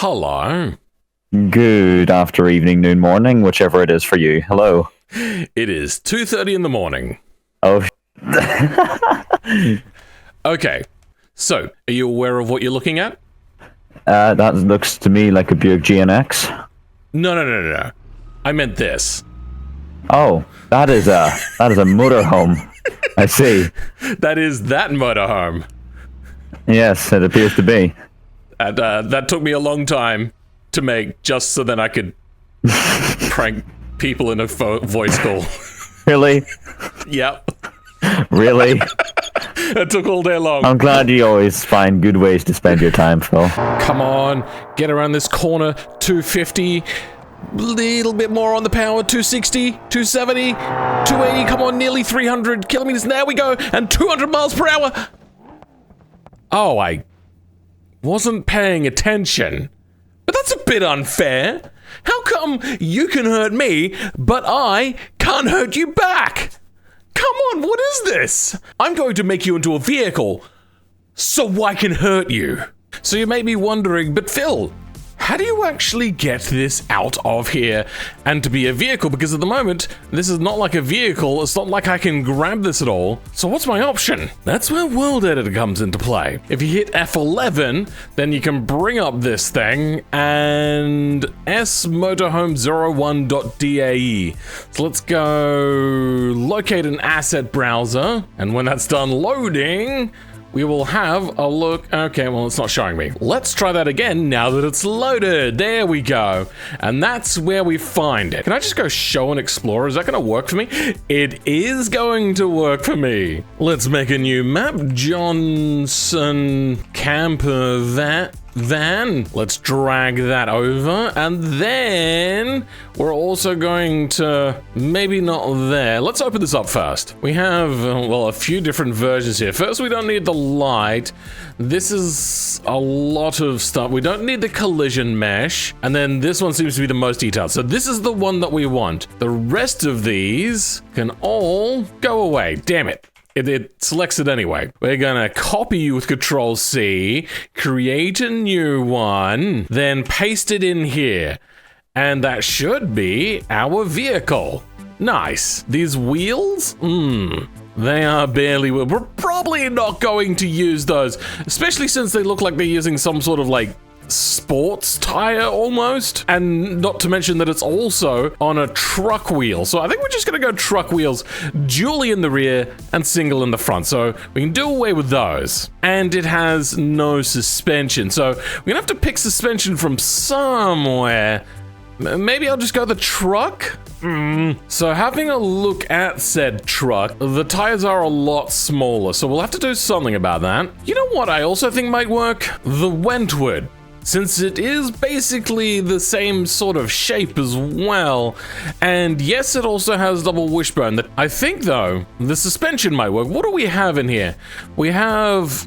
Hello. Good after evening, noon, morning, whichever it is for you. Hello. It is 2:30 in the morning. Oh, Okay, so are you aware of what you're looking at? that looks to me like a Buick GNX. No. I meant this. Oh, that is a motorhome. I see. That is that motorhome. Yes, it appears to be. And that took me a long time to make, just so that I could prank people in a voice call. Really? Yep. Really? It took all day long. I'm glad you always find good ways to spend your time, Phil. Come on, get around this corner. 250. Little bit more on the power. 260, 270, 280. Come on, nearly 300 kilometers. There we go. And 200 miles per hour. Oh, I wasn't paying attention. But that's a bit unfair. How come you can hurt me, but I can't hurt you back? Come on, what is this? I'm going to make you into a vehicle so I can hurt you. So you may be wondering, but Phil, how do you actually get this out of here and to be a vehicle? Because at the moment, this is not like a vehicle. It's not like I can grab this at all. So what's my option? That's where World Editor comes into play. If you hit F11, then you can bring up this thing and smotorhome01.dae. So let's go locate an asset browser. And when that's done loading, we will have a look. Okay, well, it's not showing me. Let's try that again now that it's loaded. There we go. And that's where we find it. Can I just go show and explore? Is that going to work for me? It is going to work for me. Let's make a new map. Johnson Camper Van. Let's drag that over. And then we're also going to, maybe not there. Let's open this up first. We have, well, a few different versions here. First, we don't need the light. This is a lot of stuff. We don't need the collision mesh. And then this one seems to be the most detailed. So this is the one that we want. The rest of these can all go away. Damn it. It selects it anyway. We're gonna copy with Control C, create a new one, then paste it in here. And that should be our vehicle. Nice. These wheels? They are barely. We're probably not going to use those, especially since they look like they're using some sort of like sports tire almost, and not to mention that it's also on a truck wheel. So I think we're just gonna go truck wheels, dually in the rear and single in the front, so we can do away with those. And it has no suspension, so we're gonna have to pick suspension from somewhere. Maybe I'll just go the truck. So having a look at said truck, the tires are a lot smaller, so we'll have to do something about that. You know what I also think might work? The Wentworth. Since it is basically the same sort of shape as well. And yes, it also has double wishbone. I think, though, the suspension might work. What do we have in here? We have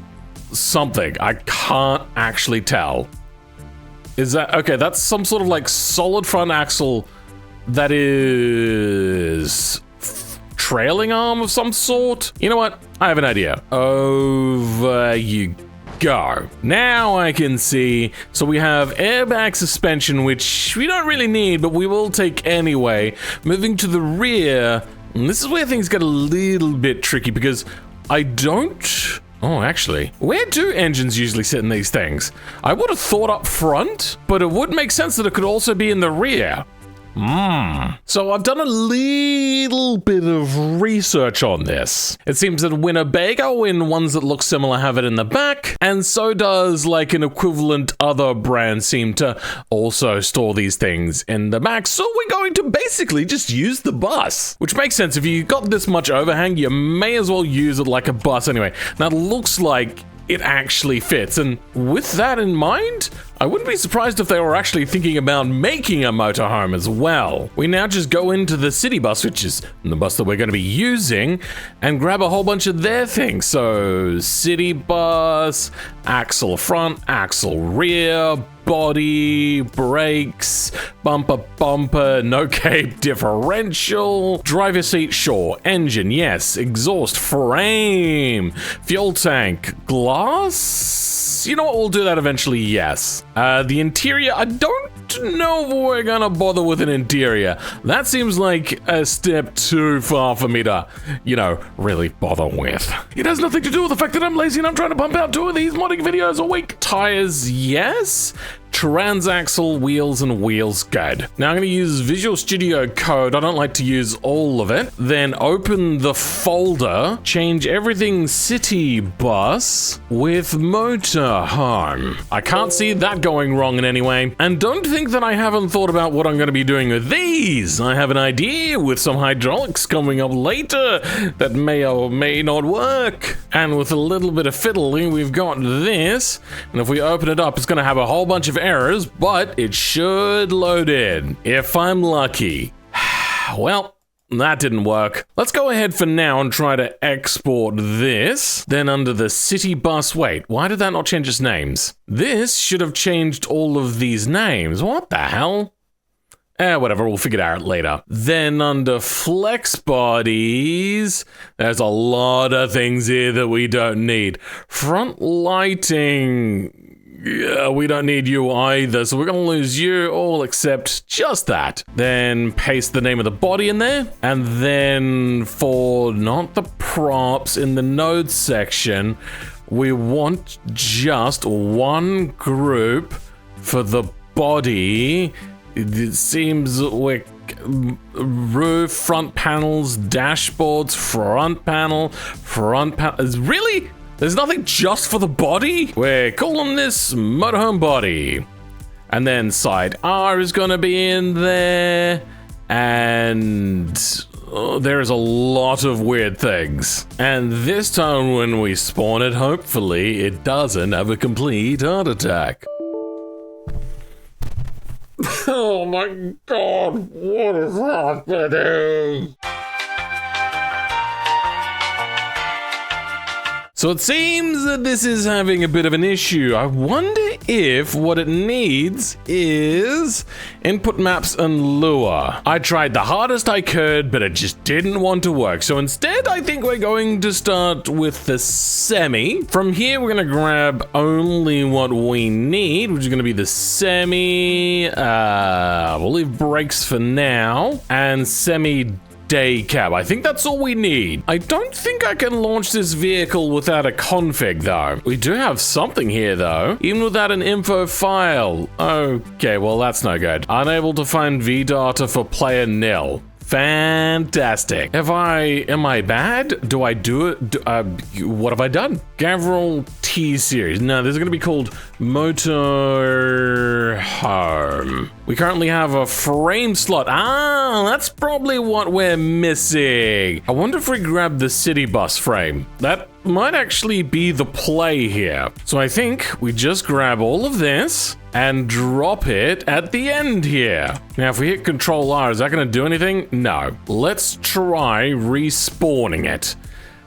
something. I can't actually tell. Is that... Okay, that's some sort of, like, solid front axle that is... trailing arm of some sort? You know what? I have an idea. Over you go. Now I can see. So we have airbag suspension, which we don't really need, but we will take anyway. Moving to the rear, and this is where things get a little bit tricky because I don't... Oh, actually, where do engines usually sit in these things? I would have thought up front, but it would make sense that it could also be in the rear. So I've done a little bit of research on this. It seems that Winnebago and ones that look similar have it in the back, and so does like an equivalent other brand seem to also store these things in the back. So we're going to basically just use the bus, which makes sense. If you got this much overhang, you may as well use it like a bus anyway. Now it looks like it actually fits, and with that in mind, I wouldn't be surprised if they were actually thinking about making a motorhome as well. We now just go into the city bus, which is the bus that we're going to be using, and grab a whole bunch of their things. So city bus, axle front, axle rear, body, brakes, bumper, no cape, differential, driver seat, sure, engine, yes, exhaust, frame, fuel tank, glass, interiors, you know what, we'll do that eventually, yes. The interior, I don't know if we're gonna bother with an interior. That seems like a step too far for me to, you know, really bother with. It has nothing to do with the fact that I'm lazy and I'm trying to pump out 2 of these modding videos a week. Tires, yes. Transaxle wheels and wheels, good. Now I'm going to use Visual Studio Code. I don't like to use all of it. Then open the folder, change everything city bus with motorhome. I can't see that going wrong in any way. And don't think that I haven't thought about what I'm going to be doing with these. I have an idea with some hydraulics coming up later that may or may not work. And with a little bit of fiddling, we've got this. And if we open it up, it's going to have a whole bunch of errors, but it should load in, if I'm lucky. Well, that didn't work. Let's go ahead for now and try to export this. Then under the city bus, wait, why did that not change its names? This should have changed all of these names. What the hell? Whatever, we'll figure it out later. Then under flex bodies, there's a lot of things here that we don't need. Front lighting, yeah, we don't need you either, so we're gonna lose you all except just that. Then paste the name of the body in there, and then for not the props in the node section, we want just one group for the body. It seems like roof, front panels, dashboards, front panel, really? There's nothing just for the body? We're calling this motorhome body. And then side R is gonna be in there. And there's a lot of weird things. And this time when we spawn it, hopefully it doesn't have a complete heart attack. Oh my god, what is happening? So it seems that this is having a bit of an issue. I wonder if what it needs is input maps and Lua. I tried the hardest I could, but it just didn't want to work. So instead, I think we're going to start with the semi. From here, we're gonna grab only what we need, which is gonna be the semi. We'll leave brakes for now, and semi day cab. I think that's all we need. I don't think I can launch this vehicle without a config though. We do have something here though, even without an info file. Okay, well that's no good. Unable to find VData for player nil. Fantastic. Am I bad? Do I do it? What have I done? Gavril T series. No, this is gonna be called Motorhome. We currently have a frame slot. Ah, that's probably what we're missing. I wonder if we grab the city bus frame. That might actually be the play here. So I think we just grab all of this and drop it at the end here. Now, if we hit Control R, is that gonna do anything? No. Let's try respawning it.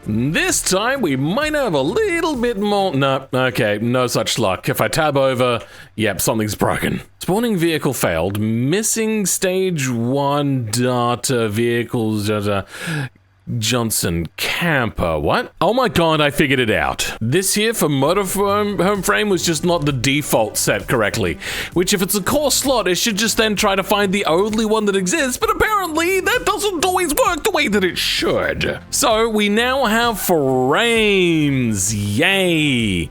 This time, we might have a little bit more. No, okay, no such luck. If I tab over, yep, something's broken. Spawning vehicle failed. Missing stage 1 data vehicles data. Johnson camper, what? Oh my god, I figured it out. This here for motorhome frame was just not the default set correctly, which if it's a core slot, it should just then try to find the only one that exists, but apparently that doesn't always work the way that it should. So we now have frames, yay.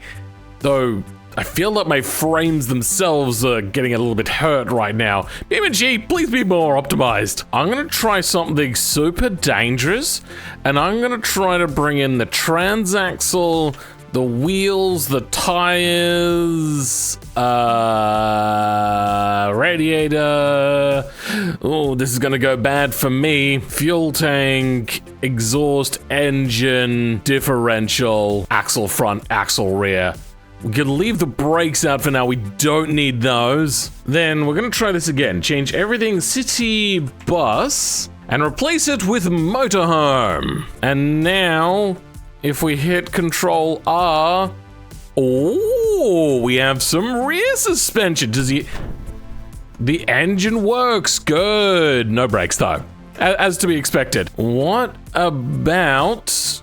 Though, I feel that my frames themselves are getting a little bit hurt right now. BeamNG, please be more optimized. I'm gonna try something super dangerous, and I'm gonna try to bring in the transaxle, the wheels, the tires, radiator. Oh, this is gonna go bad for me. Fuel tank, exhaust, engine, differential, axle front, axle rear. We can leave the brakes out for now, we don't need those. Then we're gonna try this again. Change everything city bus and replace it with motorhome. And now, if we hit Control R, oh, we have some rear suspension. The engine works, good. No brakes though, as to be expected. What about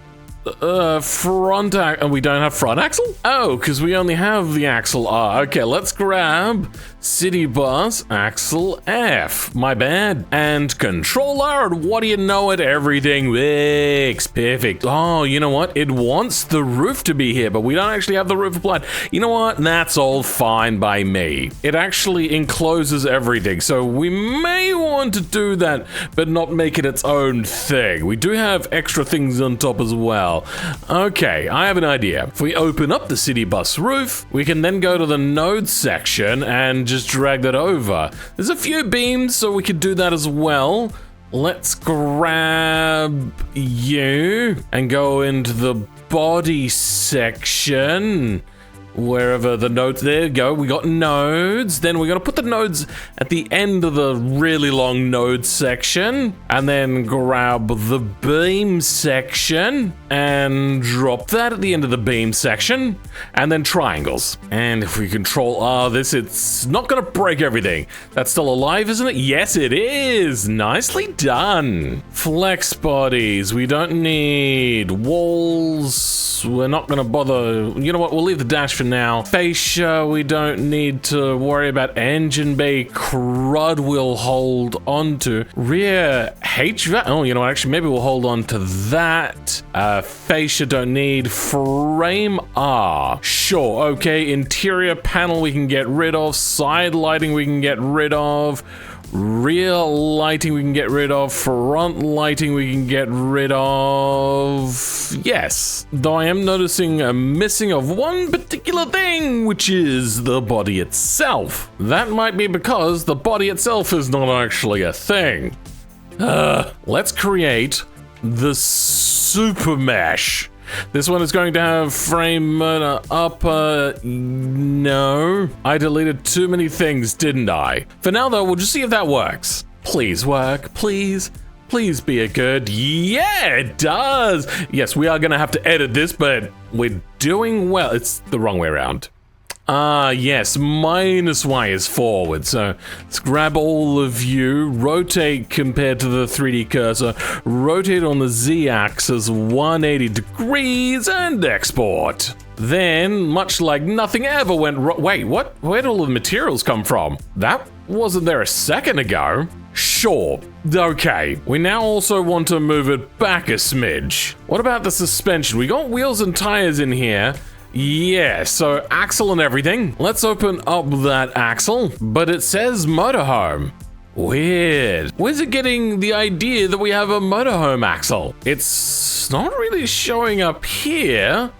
front axle. And we don't have front axle? Oh, because we only have the axle R. Okay, let's grab City Bus Axle F. My bad. And Control R, and what do you know it? Everything works. Perfect. Oh, you know what? It wants the roof to be here, but we don't actually have the roof applied. You know what? That's all fine by me. It actually encloses everything, so we may want to do that, but not make it its own thing. We do have extra things on top as well. Okay, I have an idea. If we open up the city bus roof, we can then go to the node section and just drag that over. There's a few beams, so we could do that as well. Let's grab you and go into the body section. Wherever the nodes, there you go, we got nodes. Then we're gonna put the nodes at the end of the really long node section, and then grab the beam section and drop that at the end of the beam section, and then triangles. And if we control R this, it's not gonna break everything. That's still alive, isn't it? Yes, it is. Nicely done. Flex bodies, we don't need walls. We're not gonna bother. You know what? We'll leave the dash for now. Fascia, we don't need to worry about. Engine bay crud we'll hold on to. Rear HVAC. Oh, you know what? Actually, maybe we'll hold on to that. Fascia don't need. Frame R. Sure. Okay. Interior panel we can get rid of. Side lighting we can get rid of. Rear lighting we can get rid of, front lighting we can get rid of. Yes, though I am noticing a missing of one particular thing, which is the body itself. That might be because the body itself is not actually a thing. Let's create the super mesh. This one is going to have frame motor upper. No. I deleted too many things, didn't I? For now, though, we'll just see if that works. Please work. Please. Please be a good. Yeah, it does. Yes, we are going to have to edit this, but we're doing well. It's the wrong way around. Yes, -Y is forward. So let's grab all of you, rotate compared to the 3D cursor, rotate on the Z-axis 180 degrees, and export. Then, much like nothing ever went wrong. Wait, what? Where'd all the materials come from? That wasn't there a second ago. Sure. Okay, we now also want to move it back a smidge. What about the suspension? We got wheels and tires in here. Yeah, so axle and everything. Let's open up that axle, but it says motorhome. Weird. Where's it getting the idea that we have a motorhome axle? It's not really showing up here.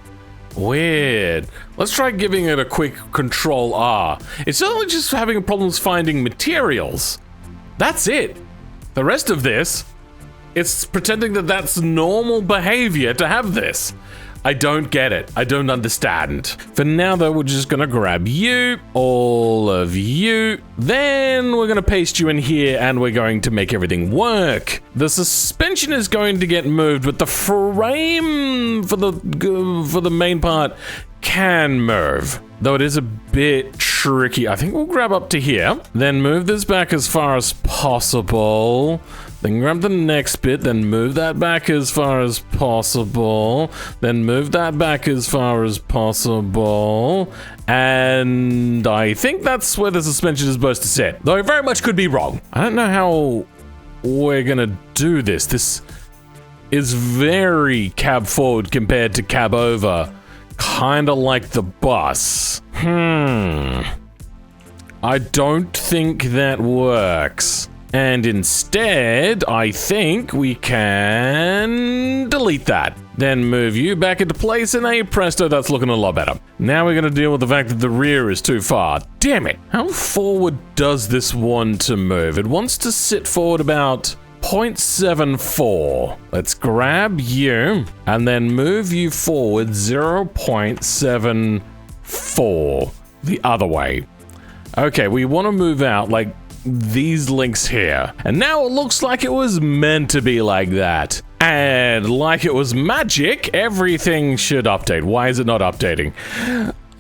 Weird. Let's try giving it a quick Control R. It's only just having problems finding materials. That's it. The rest of this, it's pretending that that's normal behavior to have this. I don't get it. I don't understand. For now, though, we're just gonna grab you, all of you. Then we're gonna paste you in here and we're going to make everything work. The suspension is going to get moved, but the frame for the main part can move. Though it is a bit tricky. I think we'll grab up to here, then move this back as far as possible. Then grab the next bit, then move that back as far as possible, then move that back as far as possible, and I think that's where the suspension is supposed to sit, though I very much could be wrong. I don't know how we're gonna do this. This is very cab forward compared to cab over, kinda like the bus. I don't think that works. And instead, I think we can delete that. Then move you back into place, and hey presto, that's looking a lot better. Now we're gonna deal with the fact that the rear is too far. Damn it! How forward does this want to move? It wants to sit forward about 0.74. Let's grab you, and then move you forward 0.74 the other way. Okay, we want to move out like these links here. And now it looks like it was meant to be like that. And like it was magic, everything should update. Why is it not updating?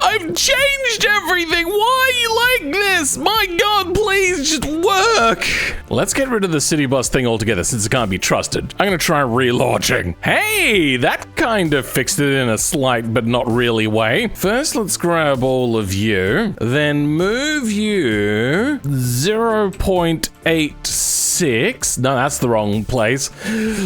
I've changed everything. Why are you like this? My God, please just work. Let's get rid of the city bus thing altogether since it can't be trusted. I'm gonna try relaunching. Hey, that kind of fixed it in a slight but not really way. First, let's grab all of you, then move you 0.86. No, that's the wrong place.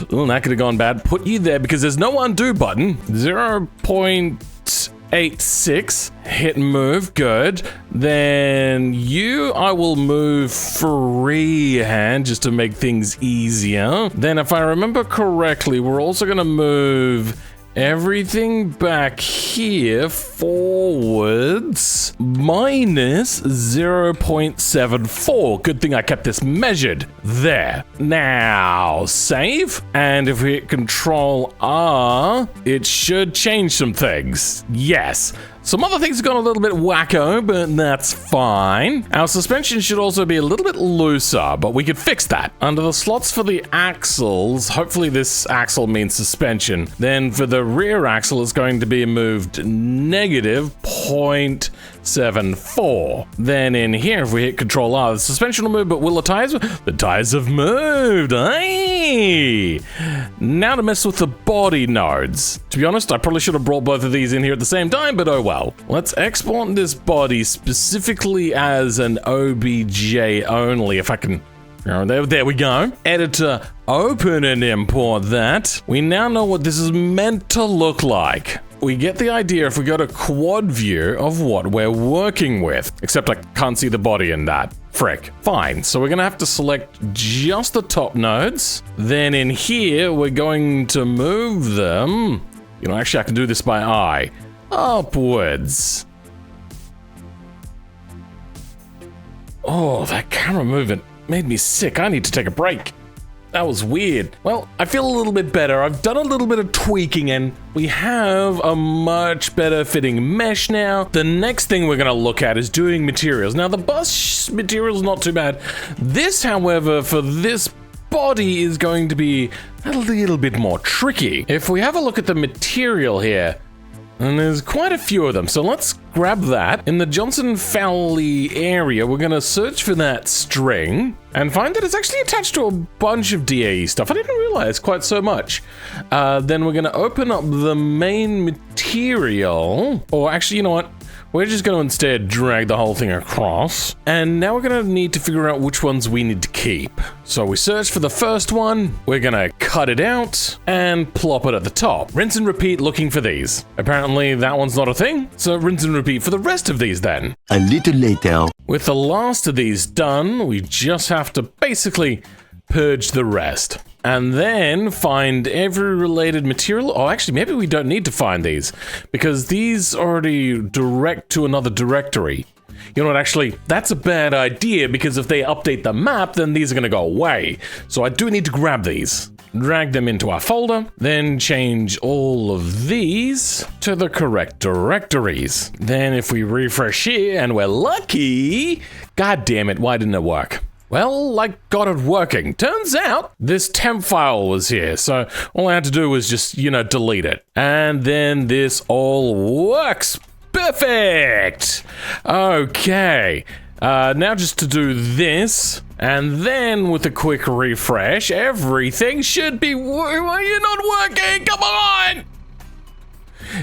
Oh, that could have gone bad. Put you there because there's no undo button. 0.86. Hit move. Good. Then you, I will move freehand just to make things easier. Then if I remember correctly, we're also going to move everything back here forwards minus 0.74. Good thing I kept this measured. There. Now, save. And if we hit Control R, it should change some things. Yes. Some other things have gone a little bit wacko, but that's fine. Our suspension should also be a little bit looser, but we could fix that. Under the slots for the axles, hopefully this axle means suspension. Then for the rear axle, it's going to be moved negative 0.74. Then in here, if we hit Control R, the suspension will move, but will the tires? The tires have moved. Hey! Now to mess with the body nodes. To be honest, I probably should have brought both of these in here at the same time, but oh well. Let's export this body specifically as an OBJ only, if I can. There we go. Editor, open and import that. We now know what this is meant to look like. We get the idea if we go to quad view of what we're working with. Except I can't see the body in that. Frick. Fine. So we're going to have to select just the top nodes. Then in here, we're going to move them. You know, actually I can do this by eye. Upwards. Oh, that camera movement made me sick. I need to take a break. That was weird. Well, I feel a little bit better. I've done a little bit of tweaking and we have a much better fitting mesh now. The next thing we're going to look at is doing materials. Now, the bus material is not too bad. This, however, for this body is going to be a little bit more tricky. If we have a look at the material here, and there's quite a few of them, so let's grab that. In the Johnson Fowley area, we're gonna search for that string and find that it's actually attached to a bunch of DAE stuff. I didn't realize quite so much. Then we're gonna open up the main material, or actually, you know what? We're just going to instead drag the whole thing across. And now we're going to need to figure out which ones we need to keep. So we search for the first one. We're going to cut it out and plop it at the top. Rinse and repeat looking for these. Apparently that one's not a thing. So rinse and repeat for the rest of these then. A little later. With the last of these done, we just have to basically purge the rest. And then find every related material. Oh, actually, maybe we don't need to find these because these already direct to another directory. You know what, actually, that's a bad idea because if they update the map, then these are going to go away. So I do need to grab these. Drag them into our folder, then change all of these to the correct directories. Then if we refresh here and we're lucky, god damn it, why didn't it work? Well, I got it working. Turns out this temp file was here, so all I had to do was just, you know, delete it. And then this all works. Perfect! Okay. Now just to do this, and then with a quick refresh, everything should be... Why are you not working? Come on!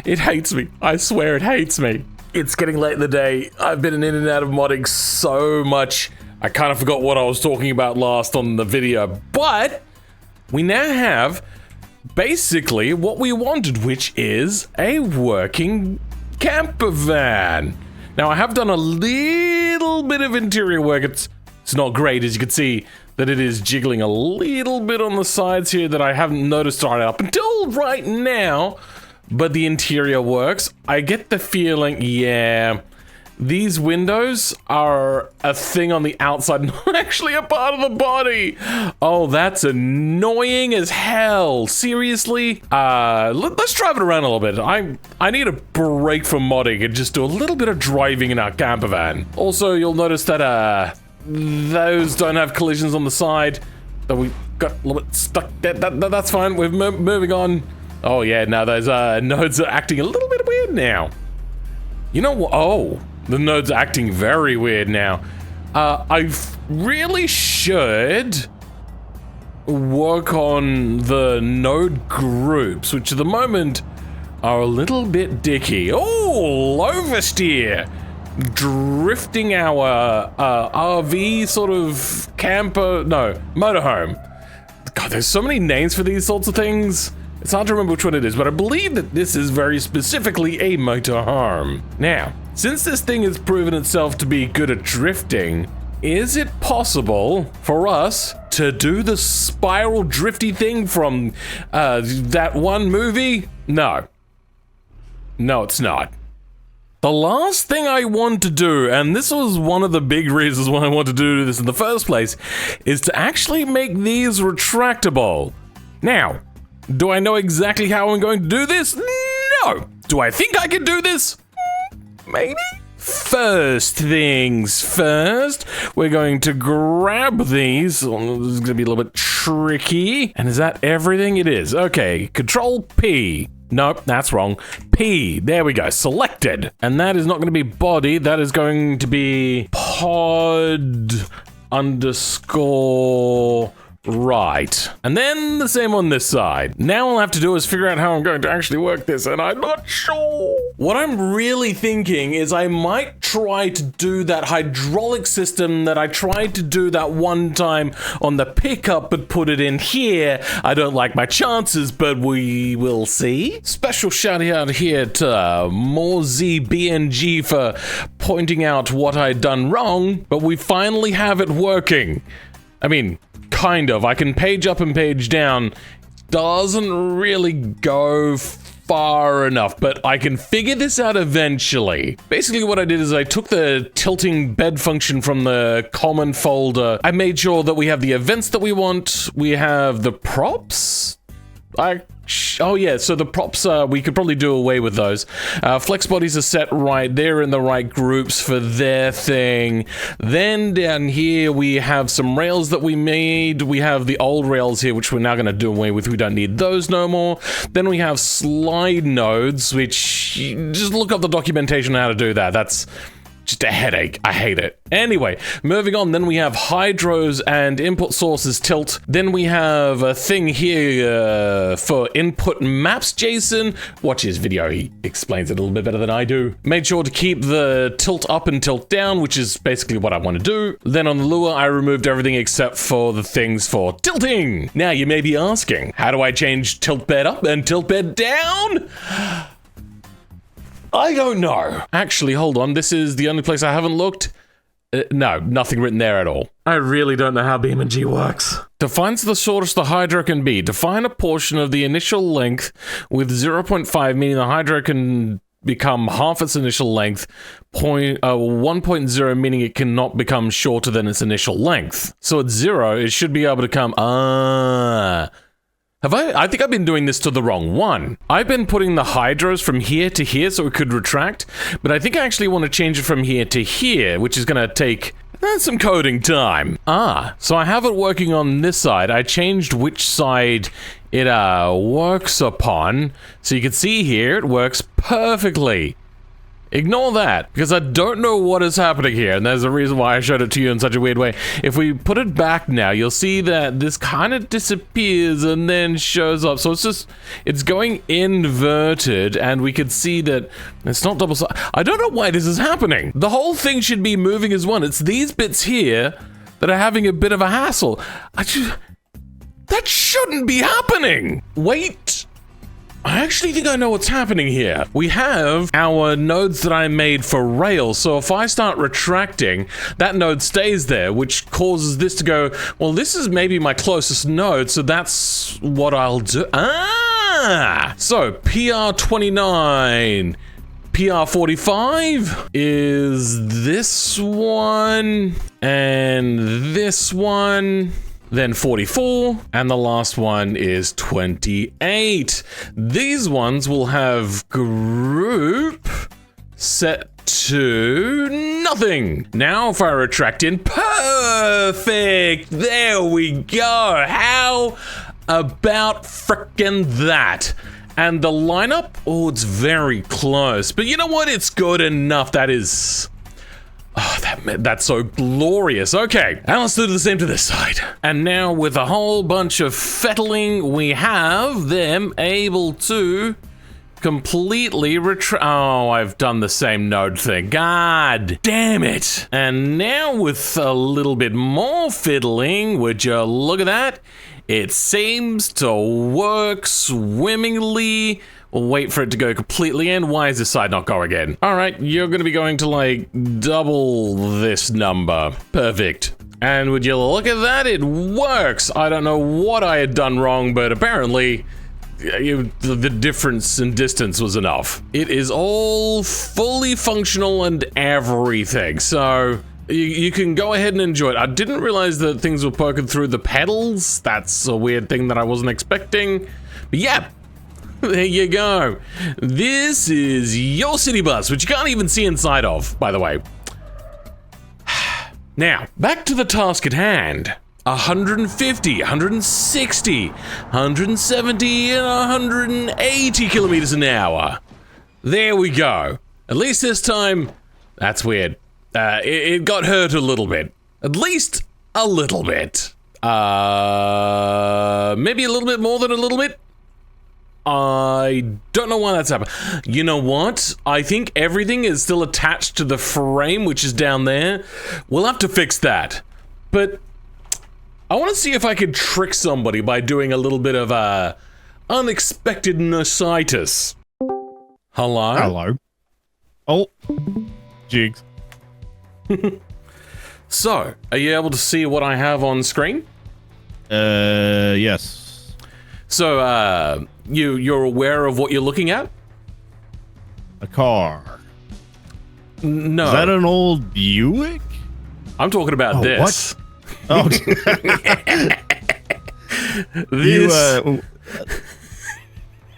It hates me. I swear it hates me. It's getting late in the day. I've been in and out of modding so much. I kind of forgot what I was talking about last on the video, but we now have basically what we wanted, which is a working camper van. Now, I have done a little bit of interior work. It's not great, as you can see that it is jiggling a little bit on the sides here that I haven't noticed right up until right now, but the interior works. I get the feeling, yeah, these windows are a thing on the outside, not actually a part of the body. Oh, that's annoying as hell. Seriously? Let's drive it around a little bit. I need a break from modding and just do a little bit of driving in our camper van. Also, you'll notice that those don't have collisions on the side. That we got a little bit stuck. That's fine. We're moving on. Oh yeah, now those nodes are acting a little bit weird now. You know what? Oh, the node's acting very weird now. I really should work on the node groups, which at the moment are a little bit dicky. Oh, Loversteer! Drifting our RV sort of camper, no, motorhome. God, there's so many names for these sorts of things. It's hard to remember which one it is, but I believe that this is very specifically a motorhome. Now, since this thing has proven itself to be good at drifting, is it possible for us to do the spiral drifty thing from that one movie? No. No, it's not. The last thing I want to do, and this was one of the big reasons why I wanted to do this in the first place, is to actually make these retractable. Now, do I know exactly how I'm going to do this? No. Do I think I can do this? Maybe. First things first, we're going to grab these. Oh, this is going to be a little bit tricky. And is that everything? It is. Okay, Control P. Nope, that's wrong. P, there we go, selected. And that is not going to be body, that is going to be pod underscore right. And then the same on this side. Now all I have to do is figure out how I'm going to actually work this, and I'm not sure. What I'm really thinking is I might try to do that hydraulic system that I tried to do that one time on the pickup, but put it in here. I don't like my chances, but we will see. Special shout out here to MoreZBNG for pointing out what I'd done wrong, but we finally have it working. I mean, kind of. I can page up and page down. Doesn't really go far enough, but I can figure this out eventually. Basically what I did is I took the tilting bed function from the common folder. I made sure that we have the events that we want. We have the props. Oh yeah, so the props, we could probably do away with those. Flex bodies are set right, they're in the right groups for their thing. Then down here we have some rails that we made. We have the old rails here, which we're now gonna do away with. We don't need those no more. Then we have slide nodes, which, just look up the documentation on how to do that. That's just a headache. I hate it. Anyway, moving on, then we have hydros and input sources tilt. Then we have a thing here for input maps, Jason. Watch his video, he explains it a little bit better than I do. Made sure to keep the tilt up and tilt down, which is basically what I want to do. Then on the lure, I removed everything except for the things for tilting. Now you may be asking, how do I change tilt bed up and tilt bed down? I don't know. Actually, hold on. This is the only place I haven't looked. No, nothing written there at all. I really don't know how BeamNG works. Defines the shortest the hydro can be. Define a portion of the initial length with 0.5, meaning the hydro can become half its initial length. 1.0, meaning it cannot become shorter than its initial length. So at 0, it should be able to come... I think I've been doing this to the wrong one. I've been putting the hydros from here to here so it could retract, but I think I actually want to change it from here to here, which is going to take some coding time. So I have it working on this side. I changed which side it works upon, so you can see here it works perfectly. Ignore that, because I don't know what is happening here, and there's a reason why I showed it to you in such a weird way. If we put it back now, you'll see that this kind of disappears and then shows up. So it's going inverted, and we could see that it's not double sided. I don't know why this is happening. The whole thing should be moving as one. It's these bits here that are having a bit of a hassle. That shouldn't be happening. Wait. I actually think I know what's happening here. We have our nodes that I made for rails, so if I start retracting, that node stays there, which causes this to go, well, this is maybe my closest node, so that's what I'll do. So PR29, PR45 is this one, and this one. Then 44, and the last one is 28. These ones will have group set to nothing. Now if I retract in, perfect, there we go. How about frickin' that? And the lineup, oh, it's very close. But you know what? It's good enough. That is... Oh, that's so glorious. Okay, and let's do the same to this side. And now with a whole bunch of fettling, we have them able to completely Oh, I've done the same node thing. God damn it. And now with a little bit more fiddling, would you look at that? It seems to work swimmingly. We'll wait for it to go completely in. Why is this side not going in? All right, you're going to be going to like double this number. Perfect. And would you look at that? It works. I don't know what I had done wrong, but apparently the difference in distance was enough. It is all fully functional and everything. So you can go ahead and enjoy it. I didn't realize that things were poking through the pedals. That's a weird thing that I wasn't expecting. But yeah. There you go. This is your city bus, which you can't even see inside of, by the way. Now, back to the task at hand. 150, 160, 170, and 180 kilometers an hour. There we go. At least this time, that's weird. It got hurt a little bit. At least a little bit. Maybe a little bit more than a little bit. I don't know why that's happened. You know what? I think everything is still attached to the frame, which is down there. We'll have to fix that. But I want to see if I could trick somebody by doing a little bit of unexpected nositis. Hello? Hello. Oh, jigs. So, are you able to see what I have on screen? Yes. So, you're aware of what you're looking at? A car. No. Is that an old Buick? I'm talking about this. What? Oh. This.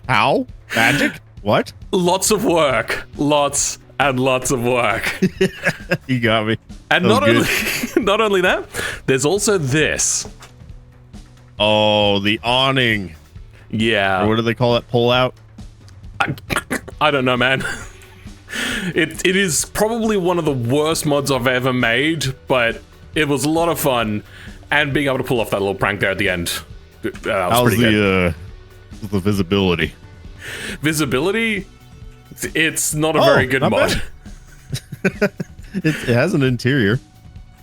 How? Magic? What? Lots of work. Lots and lots of work. You got me. And not only that, there's also this. Oh, the awning. Yeah. Or what do they call it? Pull out? I don't know, man. It is probably one of the worst mods I've ever made, but it was a lot of fun, and being able to pull off that little prank there at the end. Was How's pretty good. the visibility? Visibility? It's not a very good not mod. It has an interior.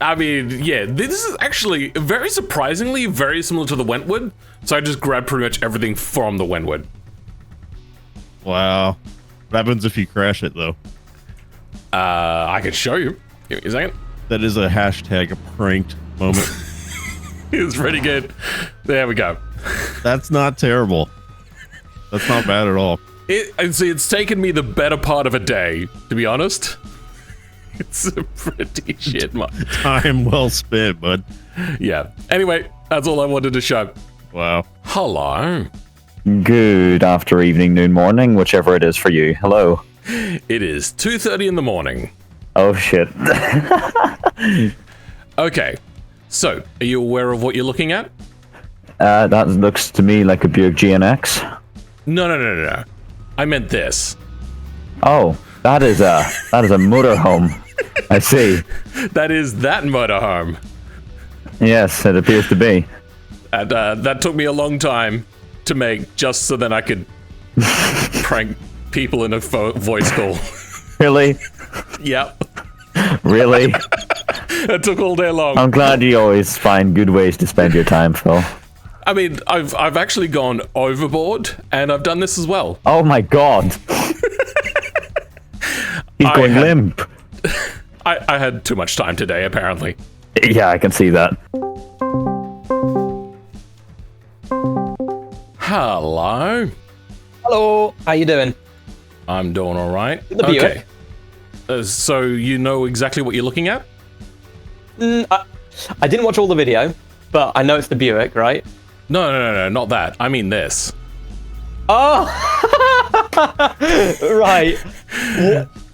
I mean, yeah, this is actually very surprisingly very similar to the Wentwood. So I just grabbed pretty much everything from the Wentwood. Wow. What happens if you crash it, though? I could show you. Give me a second. That is a hashtag pranked moment. It's pretty good. There we go. That's not terrible. That's not bad at all. It's taken me the better part of a day, to be honest. It's a pretty shit mod. Time well spent, bud. Yeah. Anyway, that's all I wanted to show. Wow. Hello. Good after evening, noon, morning, whichever it is for you. Hello. It is 2:30 in the morning. Oh, shit. Okay. So, are you aware of what you're looking at? That looks to me like a Buick GNX. No. I meant this. Oh, that is a motorhome. I see. That is that motorhome. Yes, it appears to be. And that took me a long time to make, just so that I could prank people in a voice call. Really? Yep. Really? It took all day long. I'm glad you always find good ways to spend your time, Phil. I mean, I've actually gone overboard, and I've done this as well. Oh my god. He's going limp. I had too much time today, apparently. Yeah, I can see that. Hello. Hello, how you doing? I'm doing all right. The Buick. Okay. So you know exactly what you're looking at? I didn't watch all the video, but I know it's the Buick, right? No, not that. I mean this. Oh, right.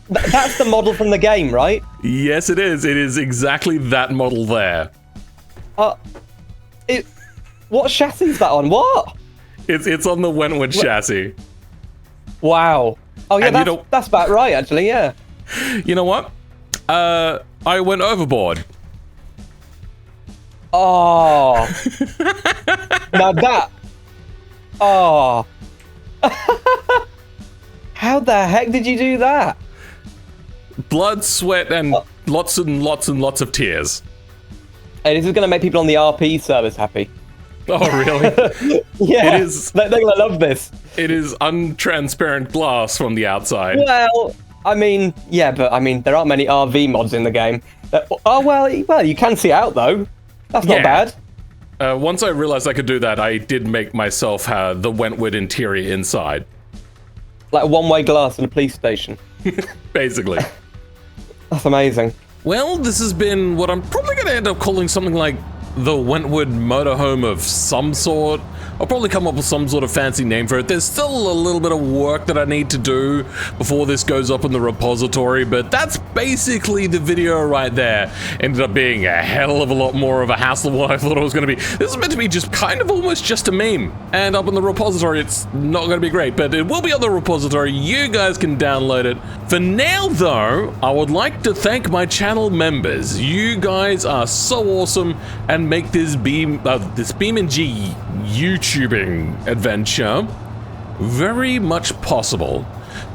That's the model from the game, right? Yes, it is. It is exactly that model there. What chassis is that on? What? It's on the Wentwood chassis. Wow. Oh yeah, And you don't- that's about right actually. Yeah. You know what? I went overboard. Oh. Now that. Oh. How the heck did you do that? Blood, sweat, and lots and lots and lots of tears. Hey, this is going to make people on the RP service happy. Oh, really? Yeah. It is- They're going to love this. It is untransparent glass from the outside. Well, I mean, yeah, but I mean, there aren't many RV mods in the game. Well, you can see out though. That's not Yeah. bad. Once I realized I could do that, I did make myself the Wentwood interior inside, Like a one-way glass in a police station. basically. That's amazing. Well, this has been what I'm probably going to end up calling something like the Wentwood motorhome of some sort. I'll probably come up with some sort of fancy name for it. There's still a little bit of work that I need to do before this goes up in the repository, but that's basically the video right there. Ended up being a hell of a lot more of a hassle than what I thought it was going to be. This is meant to be just kind of almost just a meme, and up in the repository it's not going to be great, but it will be on the repository. You guys can download it. For now though, I would like to thank my channel members. You guys are so awesome and make this BeamNG YouTubing adventure very much possible.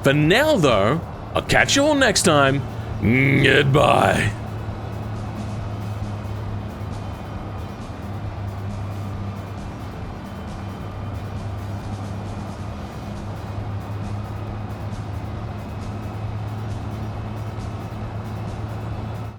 For now though, I'll catch you all next time. Goodbye.